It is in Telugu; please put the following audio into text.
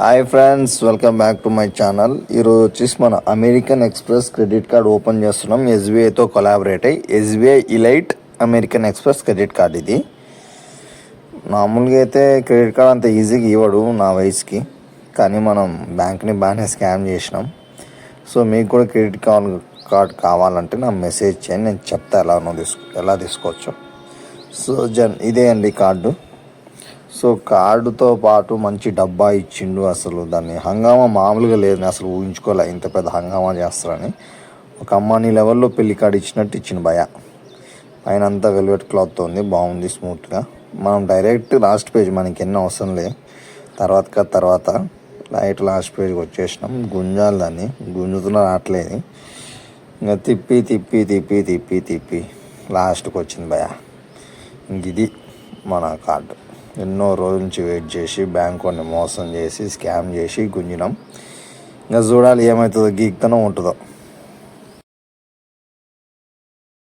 Hi friends, welcome back to my channel. ఈరోజు వచ్చేసి మన American express credit card open చేస్తున్నాం. ఎస్బీఐతో కొలాబరేట్ అయ్యి SBI elite American express credit card. ఇది మామూలుగా అయితే క్రెడిట్ కార్డ్ అంత ఈజీగా ఇవ్వడు నా వయసుకి, కానీ మనం బ్యాంక్ని బాగానే స్కామ్ చేసినాం. సో మీకు కూడా క్రెడిట్ కార్డ్ కావాలంటే నా మెసేజ్ చేయండి, నేను చెప్తా ఎలా తీసుకోవచ్చు. సో ఇదే అండి కార్డు. సో కార్డుతో పాటు మంచి డబ్బా ఇచ్చిండు. అసలు దాన్ని హంగామా మామూలుగా లేదు, అసలు ఊహించుకోలే ఇంత పెద్ద హంగామా చేస్తారని. ఒక అమ్మాని లెవెల్లో పెళ్లి కార్డు ఇచ్చినట్టు ఇచ్చిండు భయ. పైన అంతా వెల్వెట్ క్లాత్తో ఉంది, బాగుంది స్మూత్గా. మనం డైరెక్ట్ లాస్ట్ పేజ్, మనకి ఎన్నో అవసరం లే, తర్వాత లైట్ లాస్ట్ పేజ్కి వచ్చేసినాం. గుంజాలి దాన్ని, గుంజుతున్నా రావట్లేదు. ఇంకా తిప్పి లాస్ట్కి వచ్చింది భయ. ఇంక ఇది మన కార్డు. ఎన్నో రోజుల నుంచి వెయిట్ చేసి బ్యాంక్ కొన్ని మోసం చేసి స్కామ్ చేసి గుంజినాం. ఇంకా చూడాలి ఏమవుతుందో, గీక్తనో ఉంటుందో.